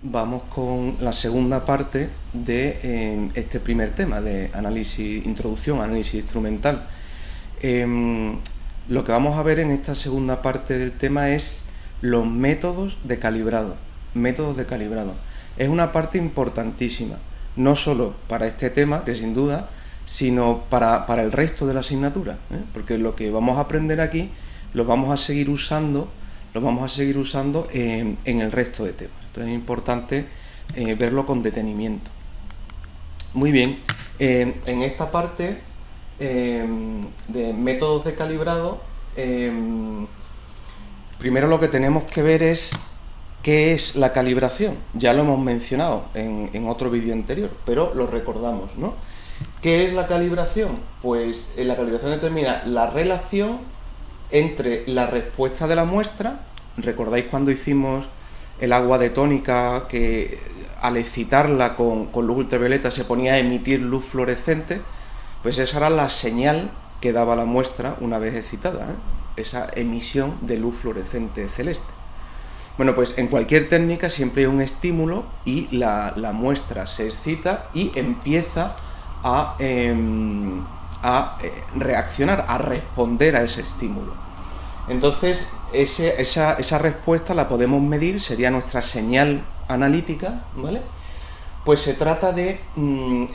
Vamos con la segunda parte de este primer tema de análisis, introducción, análisis instrumental. Lo que vamos a ver en esta segunda parte del tema es los métodos de calibrado. Métodos de calibrado. Es una parte importantísima, no solo para este tema, que sin duda, sino para el resto de la asignatura, porque lo que vamos a aprender aquí lo vamos a seguir usando, en el resto de temas. Entonces es importante verlo con detenimiento. Muy bien, en esta parte de métodos de calibrado, primero lo que tenemos que ver es qué es la calibración. Ya lo hemos mencionado en otro vídeo anterior, pero lo recordamos, ¿no? ¿Qué es la calibración? Pues la calibración determina la relación entre la respuesta de la muestra. ¿Recordáis cuando hicimos el agua de tónica, que al excitarla con luz ultravioleta se ponía a emitir luz fluorescente? Pues esa era la señal que daba la muestra una vez excitada, esa emisión de luz fluorescente celeste. Bueno, pues en cualquier técnica siempre hay un estímulo y la muestra se excita y empieza a reaccionar, a responder a ese estímulo. Entonces, esa respuesta la podemos medir, sería nuestra señal analítica, ¿vale? Pues se trata de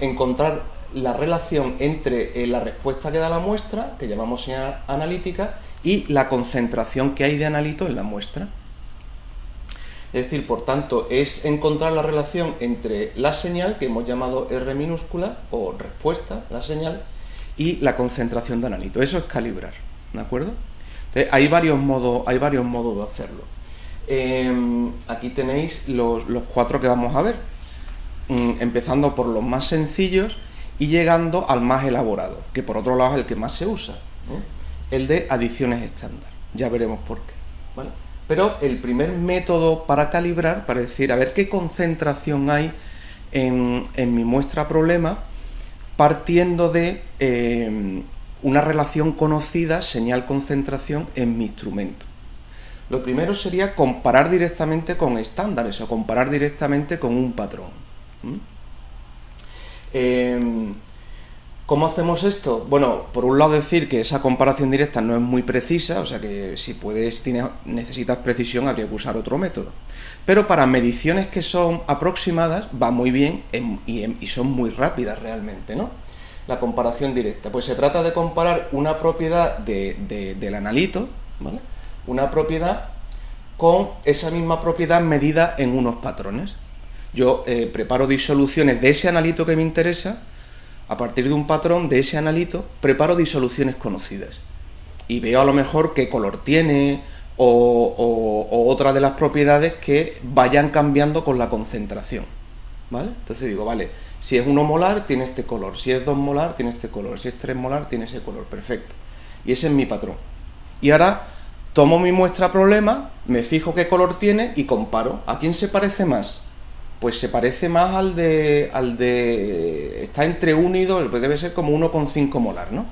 encontrar la relación entre la respuesta que da la muestra, que llamamos señal analítica, y la concentración que hay de analito en la muestra. Es decir, por tanto, es encontrar la relación entre la señal, que hemos llamado R minúscula, o respuesta, la señal, y la concentración de analito. Eso es calibrar, ¿de acuerdo? Entonces, hay varios modos de hacerlo. Aquí tenéis los 4 que vamos a ver, empezando por los más sencillos y llegando al más elaborado, que por otro lado es el que más se usa, el de adiciones estándar. Ya veremos por qué, ¿vale? Pero el primer método para calibrar, para decir, a ver qué concentración hay en mi muestra problema, partiendo de una relación conocida, señal-concentración, en mi instrumento. Lo primero sería comparar directamente con estándares o comparar directamente con un patrón. ¿Cómo hacemos esto? Bueno, por un lado decir que esa comparación directa no es muy precisa, o sea que si necesitas precisión habría que usar otro método. Pero para mediciones que son aproximadas va muy bien y son muy rápidas realmente, ¿no? La comparación directa. Pues se trata de comparar una propiedad del analito, ¿vale? Una propiedad con esa misma propiedad medida en unos patrones. Yo preparo disoluciones de ese analito que me interesa. A partir de un patrón de ese analito, preparo disoluciones conocidas. Y veo a lo mejor qué color tiene o otra de las propiedades que vayan cambiando con la concentración, ¿vale? Entonces digo, vale, si es 1 molar tiene este color, si es 2 molar tiene este color, si es 3 molar tiene ese color, perfecto. Y ese es mi patrón. Y ahora tomo mi muestra problema, me fijo qué color tiene y comparo. ¿A quién se parece más? Pues se parece más al de está entre 1 y 2, pues debe ser como 1,5 molar, ¿no?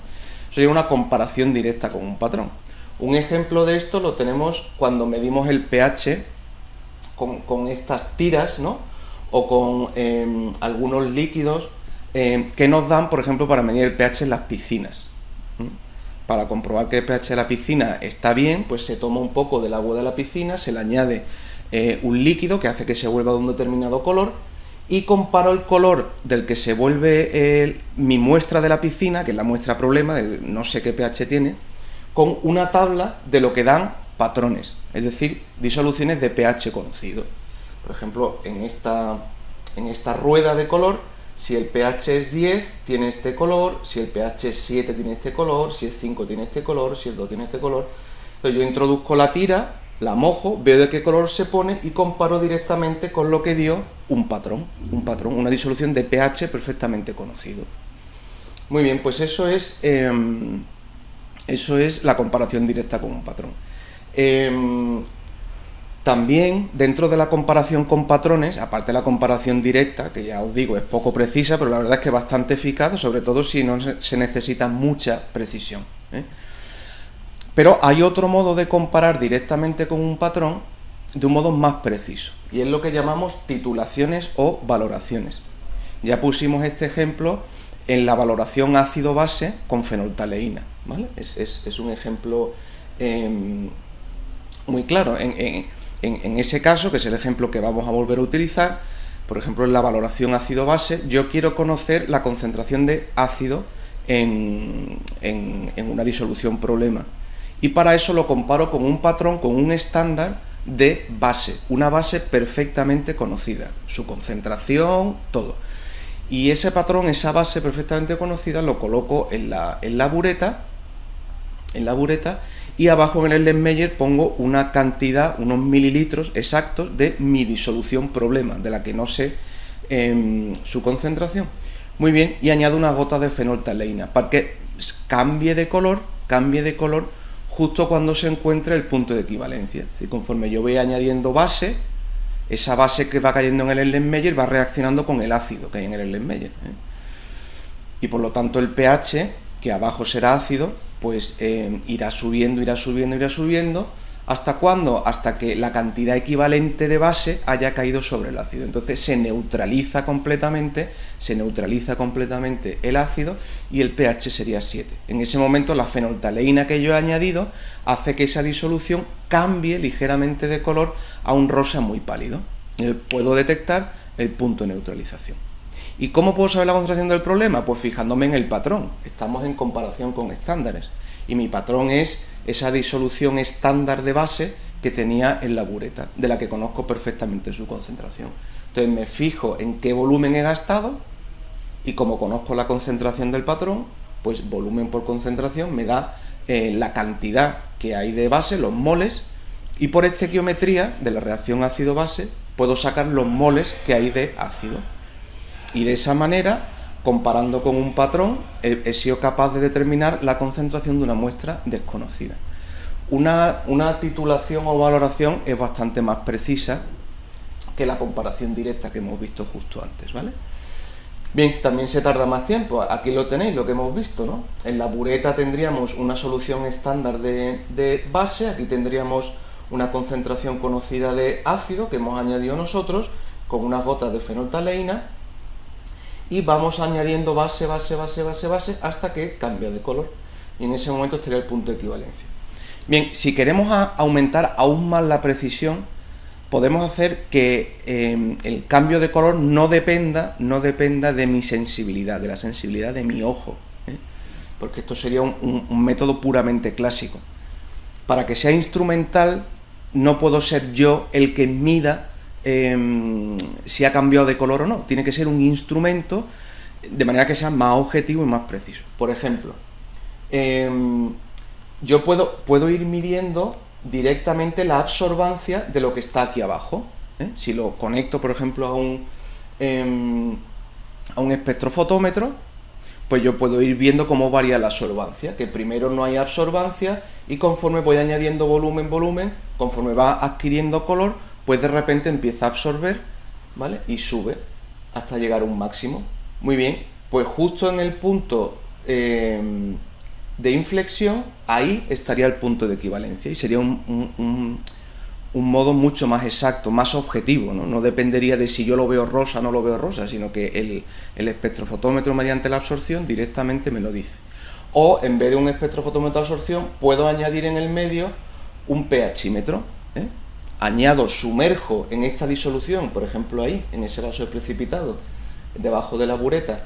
Eso es una comparación directa con un patrón. Un ejemplo de esto lo tenemos cuando medimos el pH con estas tiras, ¿no? O con algunos líquidos que nos dan, por ejemplo, para medir el pH en las piscinas. Para comprobar que el pH de la piscina está bien, pues se toma un poco del agua de la piscina, se le añade un líquido que hace que se vuelva de un determinado color y comparo el color del que se vuelve mi muestra de la piscina, que es la muestra problema, no sé qué pH tiene, con una tabla de lo que dan patrones, es decir, disoluciones de pH conocido. Por ejemplo, en esta rueda de color, si el pH es 10 tiene este color, si el pH es 7 tiene este color, si es 5 tiene este color, si es 2 tiene este color. Entonces yo introduzco la tira, la mojo, veo de qué color se pone y comparo directamente con lo que dio un patrón, una disolución de pH perfectamente conocido. Muy bien, pues eso es la comparación directa con un patrón. También dentro de la comparación con patrones, aparte de la comparación directa, que ya os digo es poco precisa, pero la verdad es que es bastante eficaz, sobre todo si no se necesita mucha precisión, Pero hay otro modo de comparar directamente con un patrón de un modo más preciso, y es lo que llamamos titulaciones o valoraciones. Ya pusimos este ejemplo en la valoración ácido-base con fenoltaleína, ¿vale? Es un ejemplo muy claro. En ese caso, que es el ejemplo que vamos a volver a utilizar, por ejemplo, en la valoración ácido-base, yo quiero conocer la concentración de ácido en una disolución problema. Y para eso lo comparo con un patrón, con un estándar de base, una base perfectamente conocida, su concentración, todo. Y ese patrón, esa base perfectamente conocida, lo coloco en la bureta, y abajo en el Erlenmeyer pongo una cantidad, unos mililitros exactos de mi disolución problema, de la que no sé su concentración. Muy bien, y añado unas gotas de fenoltaleína para que cambie de color justo cuando se encuentre el punto de equivalencia. Es decir, conforme yo voy añadiendo base, esa base que va cayendo en el Erlenmeyer va reaccionando con el ácido que hay en el Erlenmeyer, y por lo tanto el pH, que abajo será ácido, pues irá subiendo, ¿hasta cuándo? Hasta que la cantidad equivalente de base haya caído sobre el ácido. Entonces se neutraliza completamente el ácido y el pH sería 7. En ese momento la fenoltaleína que yo he añadido hace que esa disolución cambie ligeramente de color a un rosa muy pálido. Puedo detectar el punto de neutralización. ¿Y cómo puedo saber la concentración del problema? Pues fijándome en el patrón. Estamos en comparación con estándares. Y mi patrón es esa disolución estándar de base que tenía en la bureta, de la que conozco perfectamente su concentración. Entonces me fijo en qué volumen he gastado y como conozco la concentración del patrón, pues volumen por concentración me da la cantidad que hay de base, los moles, y por estequiometría de la reacción ácido-base puedo sacar los moles que hay de ácido. Y de esa manera, comparando con un patrón, he sido capaz de determinar la concentración de una muestra desconocida. Una titulación o valoración es bastante más precisa que la comparación directa que hemos visto justo antes, ¿vale? Bien, también se tarda más tiempo. Aquí lo tenéis, lo que hemos visto, ¿no? En la bureta tendríamos una solución estándar de base, aquí tendríamos una concentración conocida de ácido que hemos añadido nosotros con unas gotas de fenoltaleína, y vamos añadiendo base hasta que cambia de color, y en ese momento estaría el punto de equivalencia. Bien, si queremos aumentar aún más la precisión, podemos hacer que el cambio de color no dependa de mi sensibilidad, de la sensibilidad de mi ojo, porque esto sería un método puramente clásico. Para que sea instrumental, no puedo ser yo el que mida si ha cambiado de color o no. Tiene que ser un instrumento de manera que sea más objetivo y más preciso. Por ejemplo, yo puedo ir midiendo directamente la absorbancia de lo que está aquí abajo. Si lo conecto, por ejemplo, a un espectrofotómetro, pues yo puedo ir viendo cómo varía la absorbancia, que primero no hay absorbancia y conforme voy añadiendo volumen, conforme va adquiriendo color, pues de repente empieza a absorber, ¿vale? Y sube hasta llegar a un máximo. Muy bien, pues justo en el punto de inflexión, ahí estaría el punto de equivalencia y sería un modo mucho más exacto, más objetivo, ¿no? No dependería de si yo lo veo rosa o no lo veo rosa, sino que el espectrofotómetro mediante la absorción directamente me lo dice. O en vez de un espectrofotómetro de absorción, puedo añadir en el medio un pHímetro, añado, sumerjo en esta disolución, por ejemplo ahí, en ese vaso de precipitado, debajo de la bureta,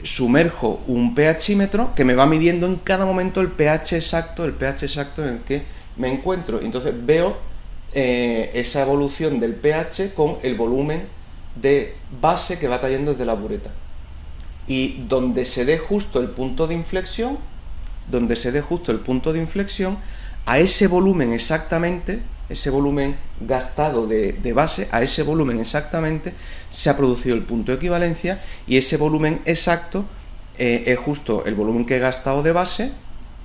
sumerjo un pHímetro que me va midiendo en cada momento el pH exacto en el que me encuentro. Entonces veo esa evolución del pH con el volumen de base que va cayendo desde la bureta. Y donde se dé justo el punto de inflexión, a ese volumen exactamente, ese volumen gastado de base, a ese volumen exactamente se ha producido el punto de equivalencia, y ese volumen exacto es justo el volumen que he gastado de base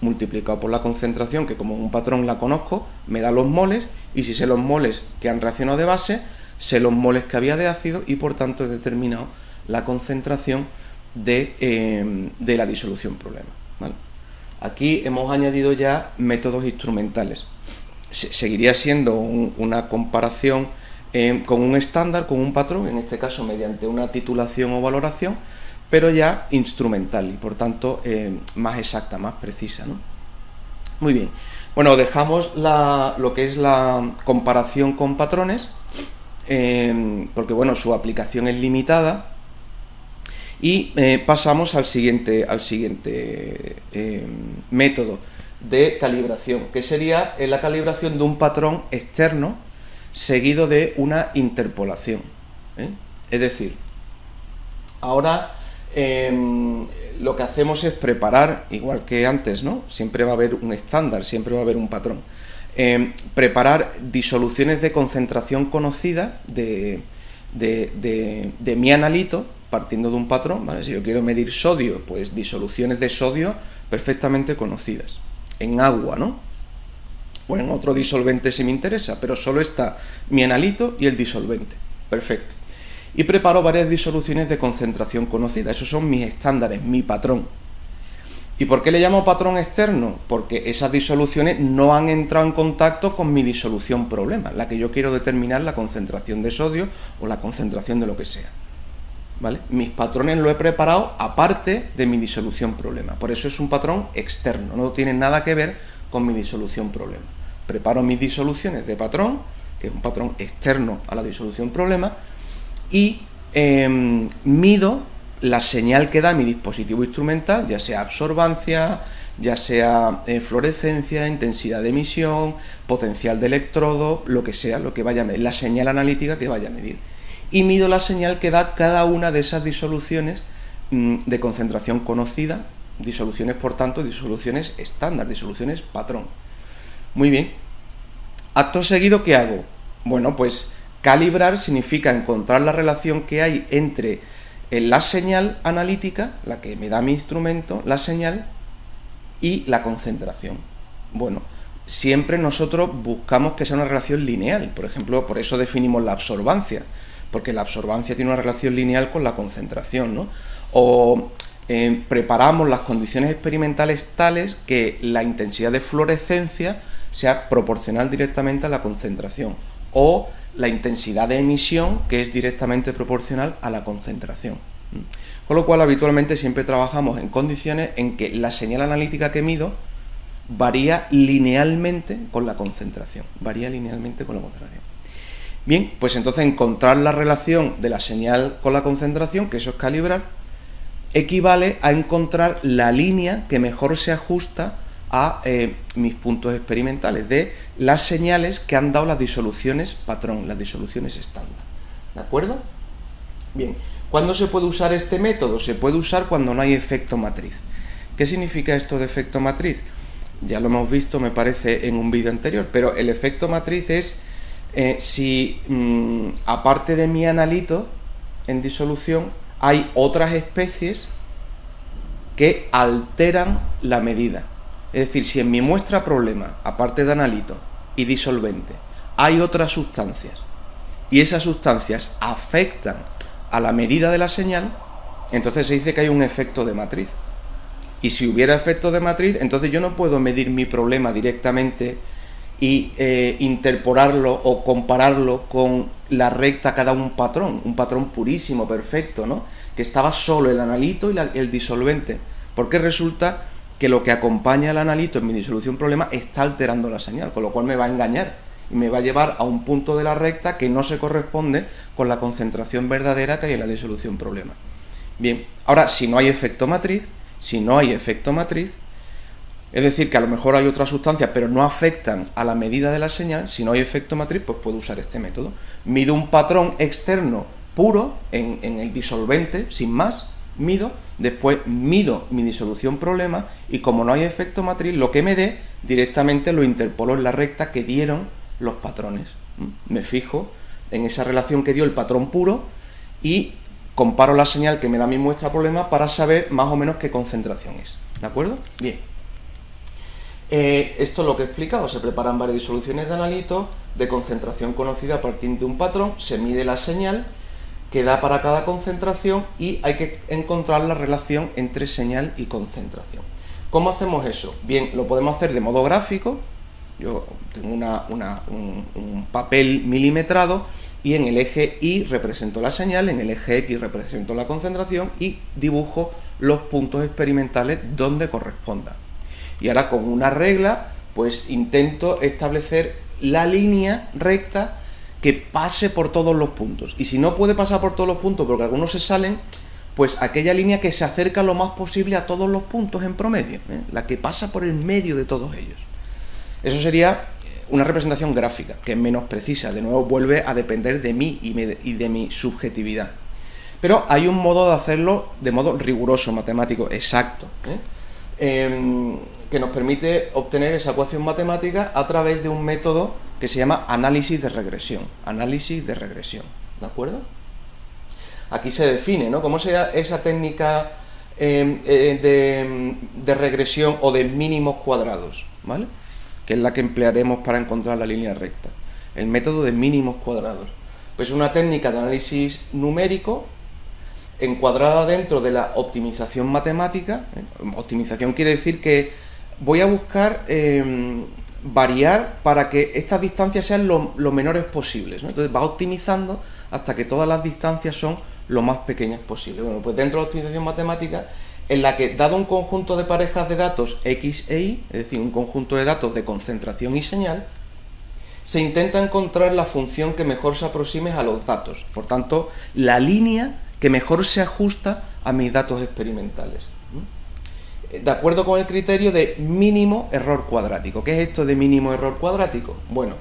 multiplicado por la concentración, que como un patrón la conozco, me da los moles, y si sé los moles que han reaccionado de base, sé los moles que había de ácido, y por tanto he determinado la concentración de la disolución problema, ¿vale? Aquí hemos añadido ya métodos instrumentales. seguiría siendo una comparación con un estándar, con un patrón, en este caso mediante una titulación o valoración, pero ya instrumental y por tanto más exacta, más precisa, ¿no? Muy bien. Bueno, dejamos lo que es la comparación con patrones, porque bueno, su aplicación es limitada, y pasamos al siguiente método de calibración, que sería la calibración de un patrón externo seguido de una interpolación. Es decir, ahora lo que hacemos es preparar, igual que antes, ¿no? Siempre va a haber un estándar, siempre va a haber un patrón. Preparar disoluciones de concentración conocida de mi analito, partiendo de un patrón, ¿vale? Si yo quiero medir sodio, pues disoluciones de sodio perfectamente conocidas. En agua, ¿no? O en otro disolvente si me interesa, pero solo está mi analito y el disolvente. Perfecto. Y preparo varias disoluciones de concentración conocida. Esos son mis estándares, mi patrón. ¿Y por qué le llamo patrón externo? Porque esas disoluciones no han entrado en contacto con mi disolución problema, la que yo quiero determinar la concentración de sodio o la concentración de lo que sea. ¿Vale? Mis patrones los he preparado aparte de mi disolución problema. Por eso es un patrón externo, no tiene nada que ver con mi disolución problema. Preparo mis disoluciones de patrón, que es un patrón externo a la disolución problema, y mido la señal que da mi dispositivo instrumental, ya sea absorbancia, ya sea fluorescencia, intensidad de emisión, potencial de electrodo, lo que sea, lo que vaya a medir, la señal analítica que vaya a medir. Y mido la señal que da cada una de esas disoluciones de concentración conocida, disoluciones, por tanto, disoluciones estándar, disoluciones patrón. Muy bien. Acto seguido, ¿qué hago? Bueno, pues calibrar significa encontrar la relación que hay entre la señal analítica, la que me da mi instrumento, la señal y la concentración. Bueno, siempre nosotros buscamos que sea una relación lineal. Por ejemplo, por eso definimos la absorbancia, porque la absorbancia tiene una relación lineal con la concentración, ¿no? O preparamos las condiciones experimentales tales que la intensidad de fluorescencia sea proporcional directamente a la concentración, o la intensidad de emisión, que es directamente proporcional a la concentración. Con lo cual, habitualmente siempre trabajamos en condiciones en que la señal analítica que mido varía linealmente con la concentración. Bien, pues entonces encontrar la relación de la señal con la concentración, que eso es calibrar, equivale a encontrar la línea que mejor se ajusta a mis puntos experimentales de las señales que han dado las disoluciones patrón, las disoluciones estándar. ¿De acuerdo? Bien, ¿cuándo se puede usar este método? Se puede usar cuando no hay efecto matriz. ¿Qué significa esto de efecto matriz? Ya lo hemos visto, me parece, en un vídeo anterior, pero el efecto matriz es si aparte de mi analito en disolución hay otras especies que alteran la medida. Es decir, si en mi muestra problema, aparte de analito y disolvente, hay otras sustancias y esas sustancias afectan a la medida de la señal, entonces se dice que hay un efecto de matriz. Y si hubiera efecto de matriz, entonces yo no puedo medir mi problema directamente y interpolarlo o compararlo con la recta que da un patrón purísimo, perfecto, ¿no? Que estaba solo el analito y el disolvente, porque resulta que lo que acompaña al analito en mi disolución problema está alterando la señal, con lo cual me va a engañar y me va a llevar a un punto de la recta que no se corresponde con la concentración verdadera que hay en la disolución problema. Bien, ahora si no hay efecto matriz, es decir, que a lo mejor hay otras sustancias pero no afectan a la medida de la señal, si no hay efecto matriz, pues puedo usar este método. Mido un patrón externo puro en el disolvente, sin más, después mido mi disolución problema y como no hay efecto matriz, lo que me dé directamente lo interpolo en la recta que dieron los patrones. Me fijo en esa relación que dio el patrón puro y comparo la señal que me da mi muestra problema para saber más o menos qué concentración es. ¿De acuerdo? Bien. Esto es lo que he explicado. Se preparan varias disoluciones de analito de concentración conocida a partir de un patrón, se mide la señal que da para cada concentración y hay que encontrar la relación entre señal y concentración. ¿Cómo hacemos eso? Bien, lo podemos hacer de modo gráfico, Yo tengo un papel milimetrado y en el eje Y represento la señal, en el eje X represento la concentración y dibujo los puntos experimentales donde corresponda. Y ahora con una regla, pues intento establecer la línea recta que pase por todos los puntos. Y si no puede pasar por todos los puntos porque algunos se salen, pues aquella línea que se acerca lo más posible a todos los puntos en promedio, la que pasa por el medio de todos ellos. Eso sería una representación gráfica, que es menos precisa. De nuevo, vuelve a depender de mí y de mi subjetividad. Pero hay un modo de hacerlo de modo riguroso, matemático, exacto, que nos permite obtener esa ecuación matemática a través de un método que se llama análisis de regresión. Análisis de regresión, ¿de acuerdo? Aquí se define, ¿no?, cómo sería esa técnica de regresión o de mínimos cuadrados, ¿vale?, que es la que emplearemos para encontrar la línea recta. El método de mínimos cuadrados. Pues una técnica de análisis numérico encuadrada dentro de la optimización matemática. Optimización quiere decir que voy a buscar variar para que estas distancias sean lo menores posibles, ¿no? Entonces va optimizando hasta que todas las distancias son lo más pequeñas posible. Bueno, pues dentro de la optimización matemática, en la que, dado un conjunto de parejas de datos X e Y, es decir, un conjunto de datos de concentración y señal, se intenta encontrar la función que mejor se aproxime a los datos. Por tanto, la línea que mejor se ajusta a mis datos experimentales. De acuerdo con el criterio de mínimo error cuadrático. ¿Qué es esto de mínimo error cuadrático? Bueno,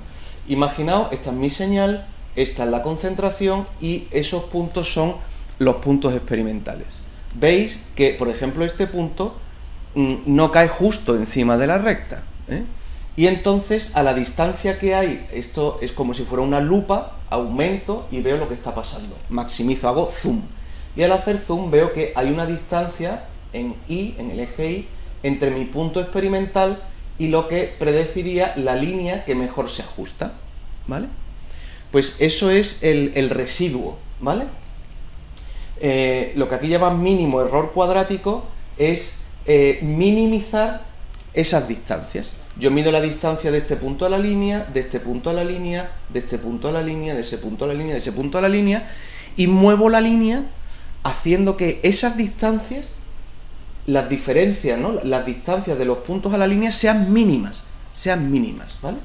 imaginaos, esta es mi señal, esta es la concentración y esos puntos son los puntos experimentales. Veis que, por ejemplo, este punto no cae justo encima de la recta, y entonces a la distancia que hay, esto es como si fuera una lupa, aumento y veo lo que está pasando, maximizo, hago zoom, y al hacer zoom veo que hay una distancia en Y, en el eje Y, entre mi punto experimental y lo que predeciría la línea que mejor se ajusta, ¿vale? Pues eso es el residuo, ¿vale? Lo que aquí llaman mínimo error cuadrático es minimizar esas distancias. Yo mido la distancia de este punto a la línea, de este punto a la línea, de este punto a la línea, de ese punto a la línea, de ese punto a la línea, y muevo la línea haciendo que esas distancias, las diferencias, ¿no?, las distancias de los puntos a la línea sean mínimas, ¿vale?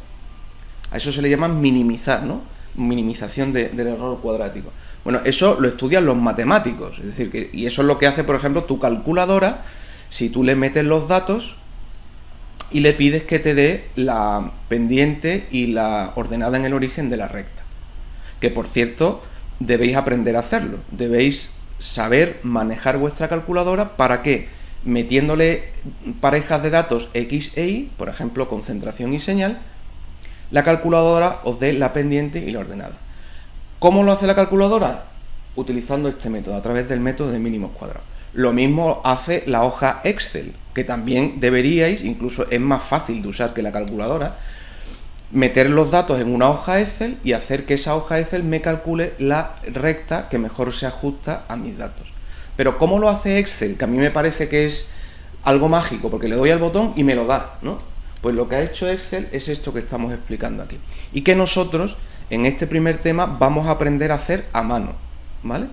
A eso se le llama minimizar, ¿no? Minimización del error cuadrático. Bueno, eso lo estudian los matemáticos, es decir, y eso es lo que hace, por ejemplo, tu calculadora, si tú le metes los datos y le pides que te dé la pendiente y la ordenada en el origen de la recta. Que, por cierto, debéis aprender a hacerlo, debéis saber manejar vuestra calculadora para que, metiéndole parejas de datos X e Y, por ejemplo, concentración y señal, la calculadora os dé la pendiente y la ordenada. ¿Cómo lo hace la calculadora? Utilizando este método, a través del método de mínimos cuadrados. Lo mismo hace la hoja Excel, que también deberíais, incluso es más fácil de usar que la calculadora, meter los datos en una hoja Excel y hacer que esa hoja Excel me calcule la recta que mejor se ajusta a mis datos. Pero ¿cómo lo hace Excel? Que a mí me parece que es algo mágico, porque le doy al botón y me lo da, ¿no? Pues lo que ha hecho Excel es esto que estamos explicando aquí. Y que nosotros, en este primer tema, vamos a aprender a hacer a mano, ¿vale?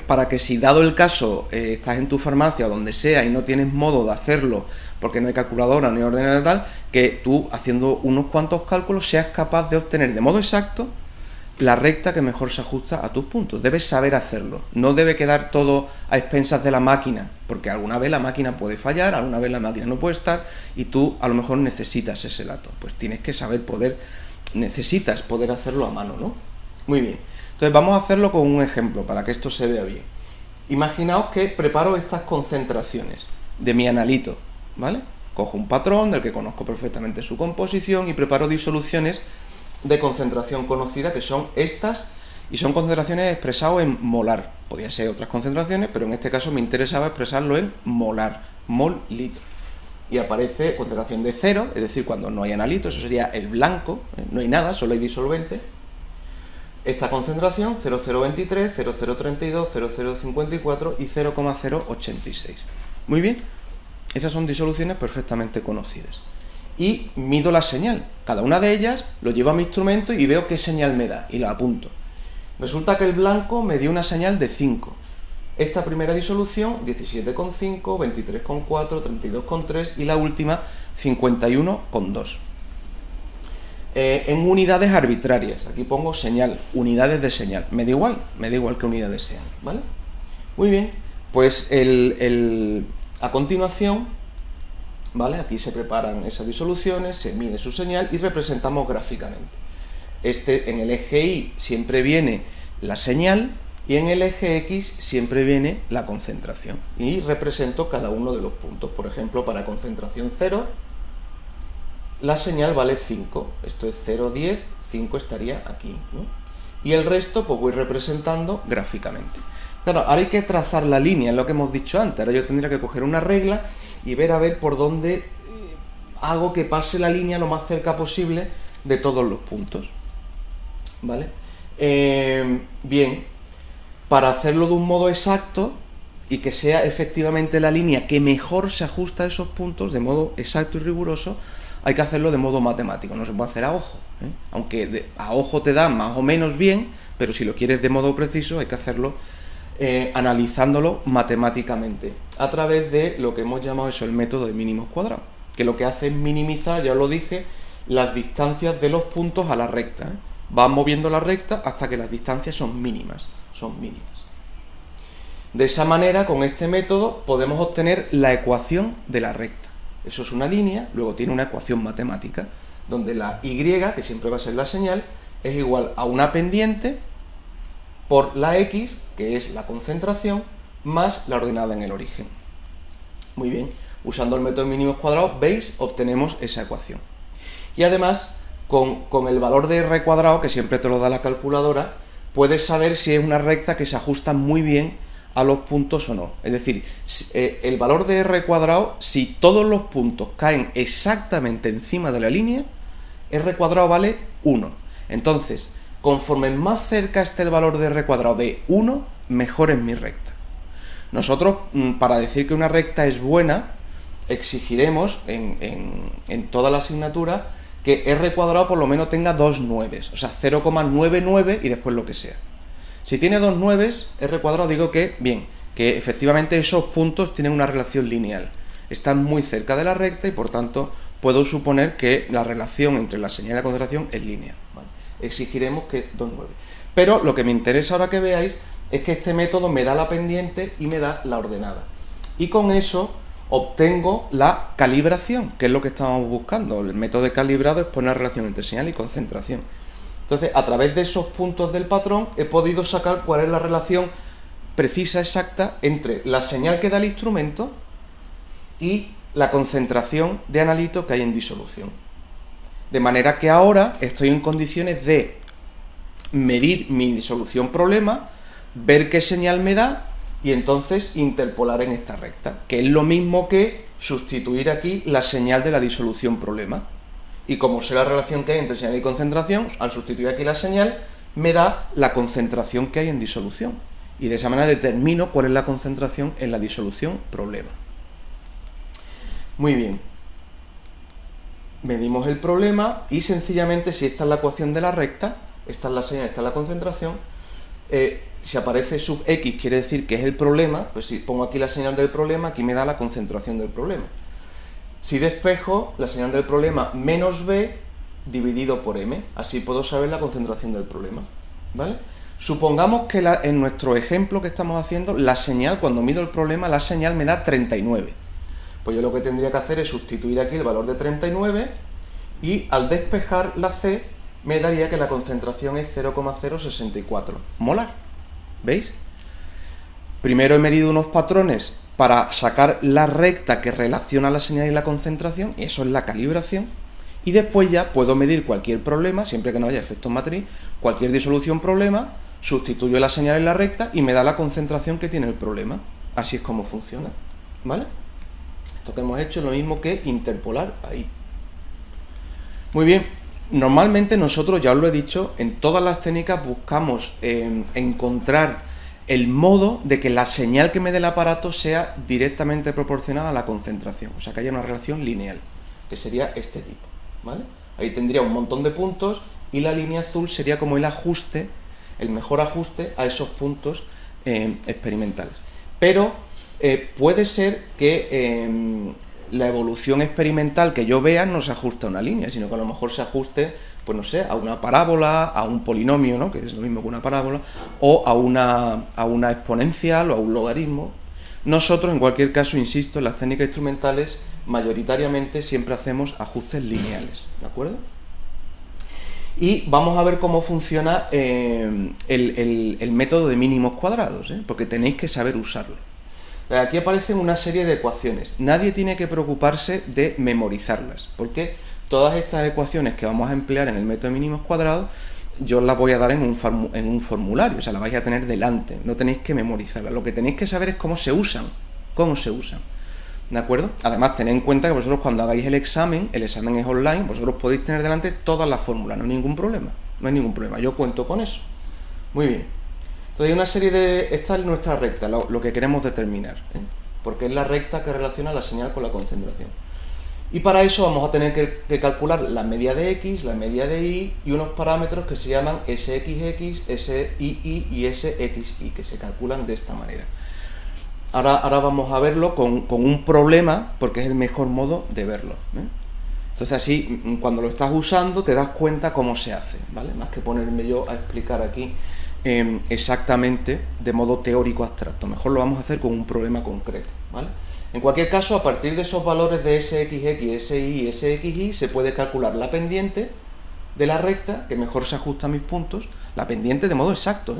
Para que, si dado el caso estás en tu farmacia o donde sea y no tienes modo de hacerlo porque no hay calculadora ni ordenador tal, que tú, haciendo unos cuantos cálculos, seas capaz de obtener de modo exacto la recta que mejor se ajusta a tus puntos. Debes saber hacerlo, no debe quedar todo a expensas de la máquina, porque alguna vez la máquina puede fallar, alguna vez la máquina no puede estar y tú a lo mejor necesitas ese dato. Pues tienes que saber necesitas poder hacerlo a mano, ¿no? Muy bien. Entonces vamos a hacerlo con un ejemplo para que esto se vea bien. Imaginaos que preparo estas concentraciones de mi analito, ¿vale? Cojo un patrón del que conozco perfectamente su composición y preparo disoluciones de concentración conocida, que son estas, y son concentraciones expresadas en molar. Podría ser otras concentraciones, pero en este caso me interesaba expresarlo en molar, mol litro. Y aparece concentración de 0, es decir, cuando no hay analito, eso sería el blanco, no hay nada, solo hay disolvente. Esta concentración 0,023, 0,032, 0,054 y 0,086. Muy bien, esas son disoluciones perfectamente conocidas. y mido la señal. Cada una de ellas lo llevo a mi instrumento y veo qué señal me da y la apunto. Resulta que el blanco me dio una señal de 5. Esta primera disolución 17,5, 23,4, 32,3 y la última 51,2. En unidades arbitrarias, aquí pongo señal, unidades de señal, me da igual que unidades sean, ¿vale? Muy bien, pues a continuación, ¿vale? Aquí se preparan esas disoluciones, se mide su señal y representamos gráficamente. En el eje Y siempre viene la señal y en el eje X siempre viene la concentración. Y represento cada uno de los puntos. Por ejemplo, para concentración 0, la señal vale 5. Esto es 0,10, 5 estaría aquí, ¿no? Y el resto pues voy representando gráficamente. Claro, ahora hay que trazar la línea, es lo que hemos dicho antes. Ahora yo tendría que coger una regla y ver a ver por dónde hago que pase la línea lo más cerca posible de todos los puntos. ¿Vale? Bien, para hacerlo de un modo exacto y que sea efectivamente la línea que mejor se ajusta a esos puntos de modo exacto y riguroso, hay que hacerlo de modo matemático, no se puede hacer a ojo, ¿eh? Aunque a ojo te da más o menos bien, pero si lo quieres de modo preciso hay que hacerlo analizándolo matemáticamente a través de lo que hemos llamado eso, el método de mínimos cuadrados, que lo que hace es minimizar, ya os lo dije, las distancias de los puntos a la recta, ¿eh? Vas moviendo la recta hasta que las distancias son mínimas. De esa manera, con este método, podemos obtener la ecuación de la recta. Eso es una línea, luego tiene una ecuación matemática, donde la Y, que siempre va a ser la señal, es igual a una pendiente por la X, que es la concentración, más la ordenada en el origen. Muy bien, usando el método de mínimos cuadrados, veis, obtenemos esa ecuación. Y además, con el valor de R cuadrado, que siempre te lo da la calculadora, puedes saber si es una recta que se ajusta muy bien a los puntos o no. Es decir, el valor de R cuadrado, si todos los puntos caen exactamente encima de la línea, R cuadrado vale 1. Entonces, conforme más cerca esté el valor de R cuadrado de 1, mejor es mi recta. Nosotros, para decir que una recta es buena, exigiremos en toda la asignatura que R cuadrado por lo menos tenga 2 nueves, o sea, 0,99 y después lo que sea. Si tiene 2 nueves, R cuadrado digo que, bien, que efectivamente esos puntos tienen una relación lineal. Están muy cerca de la recta y por tanto puedo suponer que la relación entre la señal y la concentración es lineal, ¿vale? Exigiremos que 2 nueves. Pero lo que me interesa ahora que veáis es que este método me da la pendiente y me da la ordenada. Y con eso obtengo la calibración, que es lo que estamos buscando. El método de calibrado es poner relación entre señal y concentración. Entonces, a través de esos puntos del patrón he podido sacar cuál es la relación precisa, exacta, entre la señal que da el instrumento y la concentración de analito que hay en disolución. De manera que ahora estoy en condiciones de medir mi disolución problema, ver qué señal me da y entonces interpolar en esta recta, que es lo mismo que sustituir aquí la señal de la disolución problema. Y como sé la relación que hay entre señal y concentración, al sustituir aquí la señal, me da la concentración que hay en disolución. Y de esa manera determino cuál es la concentración en la disolución problema. Muy bien. Medimos el problema y sencillamente, si esta es la ecuación de la recta, esta es la señal, esta es la concentración, si aparece sub X quiere decir que es el problema, pues si pongo aquí la señal del problema, aquí me da la concentración del problema. Si despejo la señal del problema menos B dividido por M, así puedo saber la concentración del problema, ¿vale? Supongamos que en nuestro ejemplo que estamos haciendo, la señal, cuando mido el problema, la señal me da 39. Pues yo lo que tendría que hacer es sustituir aquí el valor de 39 y al despejar la C me daría que la concentración es 0,064 molar. ¿Veis? Primero he medido unos patrones para sacar la recta que relaciona la señal y la concentración, y eso es la calibración, y después ya puedo medir cualquier problema, siempre que no haya efectos matriz, cualquier disolución problema, sustituyo la señal en la recta y me da la concentración que tiene el problema. Así es como funciona, ¿vale? Esto que hemos hecho es lo mismo que interpolar ahí. Muy bien, normalmente nosotros, ya os lo he dicho, en todas las técnicas buscamos encontrar el modo de que la señal que me dé el aparato sea directamente proporcional a la concentración, o sea que haya una relación lineal, que sería este tipo, ¿vale? Ahí tendría un montón de puntos y la línea azul sería como el ajuste, el mejor ajuste a esos puntos experimentales. Pero puede ser que la evolución experimental que yo vea no se ajuste a una línea, sino que a lo mejor se ajuste, pues no sé, a una parábola, a un polinomio, ¿no?, que es lo mismo que una parábola, o a una exponencial o a un logaritmo. Nosotros, en cualquier caso, insisto, en las técnicas instrumentales, mayoritariamente siempre hacemos ajustes lineales, ¿de acuerdo? Y vamos a ver cómo funciona el método de mínimos cuadrados, porque tenéis que saber usarlo. Aquí aparecen una serie de ecuaciones. Nadie tiene que preocuparse de memorizarlas, porque todas estas ecuaciones que vamos a emplear en el método de mínimos cuadrados, yo os las voy a dar en un formulario, o sea, las vais a tener delante, no tenéis que memorizarlas. Lo que tenéis que saber es cómo se usan, ¿de acuerdo? Además, tened en cuenta que vosotros cuando hagáis el examen es online, vosotros podéis tener delante todas las fórmulas, no hay ningún problema, yo cuento con eso. Muy bien. Entonces hay una serie de... Esta es nuestra recta, lo que queremos determinar, porque es la recta que relaciona la señal con la concentración. Y para eso vamos a tener que calcular la media de x, la media de y unos parámetros que se llaman sxx, sii y sxy, que se calculan de esta manera. Ahora vamos a verlo con un problema, porque es el mejor modo de verlo, Entonces así, cuando lo estás usando, te das cuenta cómo se hace, ¿vale? Más que ponerme yo a explicar aquí exactamente de modo teórico abstracto. Mejor lo vamos a hacer con un problema concreto, ¿vale? En cualquier caso, a partir de esos valores de sxx, si y sxy, se puede calcular la pendiente de la recta, que mejor se ajusta a mis puntos, la pendiente de modo exacto,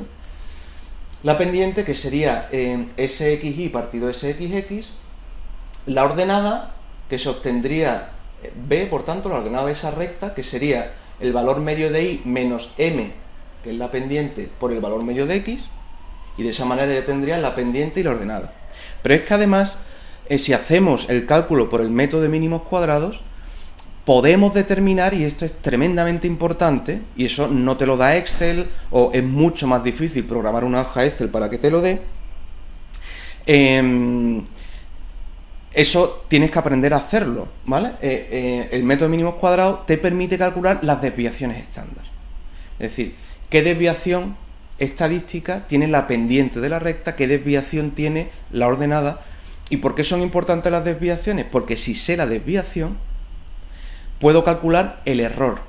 La pendiente, que sería sxy partido sxx, la ordenada, que se obtendría b, por tanto, la ordenada de esa recta, que sería el valor medio de y menos m, que es la pendiente, por el valor medio de x, y de esa manera ya tendría la pendiente y la ordenada. Pero es que además, si hacemos el cálculo por el método de mínimos cuadrados, podemos determinar, y esto es tremendamente importante, y eso no te lo da Excel, o es mucho más difícil programar una hoja Excel para que te lo dé, eso tienes que aprender a hacerlo, ¿vale? El método de mínimos cuadrados te permite calcular las desviaciones estándar. Es decir, qué desviación estadística tiene la pendiente de la recta, qué desviación tiene la ordenada. ¿Y por qué son importantes las desviaciones? Porque si sé la desviación, puedo calcular el error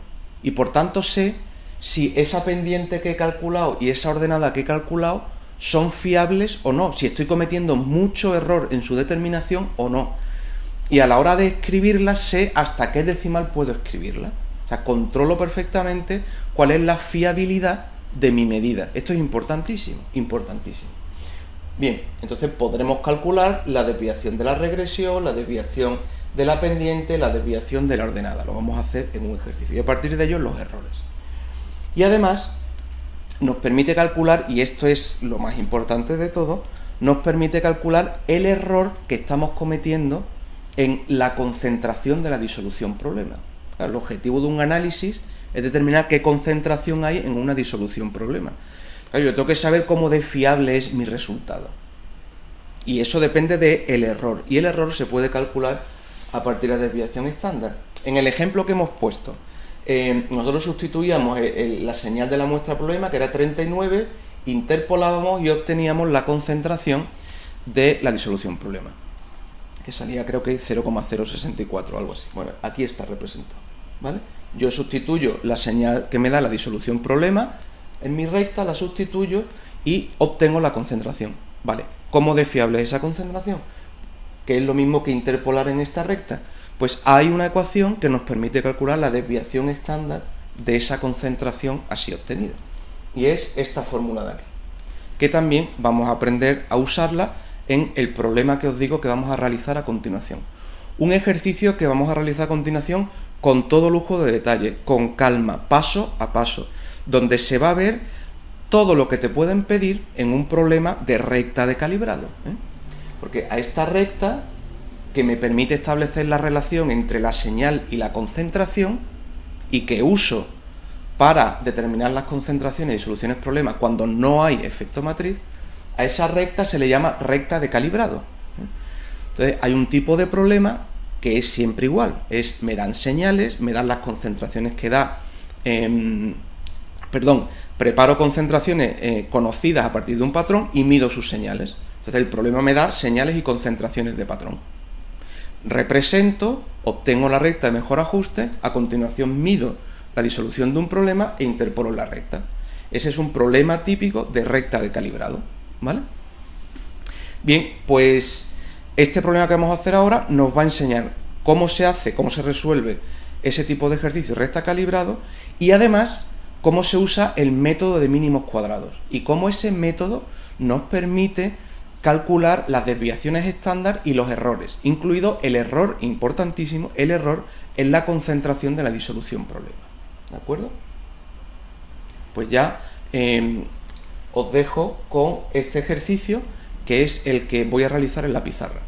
y por tanto sé si esa pendiente que he calculado y esa ordenada que he calculado son fiables o no, si estoy cometiendo mucho error en su determinación o no. Y a la hora de escribirla sé hasta qué decimal puedo escribirla. O sea, controlo perfectamente cuál es la fiabilidad de mi medida. Esto es importantísimo, importantísimo. Bien, entonces podremos calcular la desviación de la regresión, la desviación de la pendiente, la desviación de la ordenada. Lo vamos a hacer en un ejercicio y a partir de ello los errores. Y además nos permite calcular, y esto es lo más importante de todo, nos permite calcular el error que estamos cometiendo en la concentración de la disolución problema. El objetivo de un análisis es determinar qué concentración hay en una disolución problema. Claro, yo tengo que saber cómo de fiable es mi resultado. Y eso depende del error. Y el error se puede calcular a partir de la desviación estándar. En el ejemplo que hemos puesto, nosotros sustituíamos la señal de la muestra problema, que era 39, interpolábamos y obteníamos la concentración de la disolución problema, que salía creo que 0,064 o algo así. Bueno, aquí está representado, ¿vale? Yo sustituyo la señal que me da la disolución problema en mi recta, la sustituyo y obtengo la concentración. Vale, ¿cómo de fiable es esa concentración? Que es lo mismo que interpolar en esta recta. Pues hay una ecuación que nos permite calcular la desviación estándar de esa concentración así obtenida. Y es esta fórmula de aquí, que también vamos a aprender a usarla en el problema que os digo que vamos a realizar a continuación. Un ejercicio que vamos a realizar a continuación con todo lujo de detalle, con calma, paso a paso, donde se va a ver todo lo que te pueden pedir en un problema de recta de calibrado, Porque a esta recta, que me permite establecer la relación entre la señal y la concentración, y que uso para determinar las concentraciones y soluciones problemas cuando no hay efecto matriz, a esa recta se le llama recta de calibrado. Entonces hay un tipo de problema que es siempre igual, me dan señales, me dan las concentraciones que da, preparo concentraciones conocidas a partir de un patrón y mido sus señales. Entonces el problema me da señales y concentraciones de patrón. Represento, obtengo la recta de mejor ajuste, a continuación mido la disolución de un problema e interpolo la recta. Ese es un problema típico de recta de calibrado, ¿vale? Bien, pues este problema que vamos a hacer ahora nos va a enseñar cómo se hace, cómo se resuelve ese tipo de ejercicio recta calibrado y además cómo se usa el método de mínimos cuadrados y cómo ese método nos permite calcular las desviaciones estándar y los errores, incluido el error importantísimo, el error en la concentración de la disolución problema. ¿De acuerdo? Pues ya os dejo con este ejercicio, que es el que voy a realizar en la pizarra.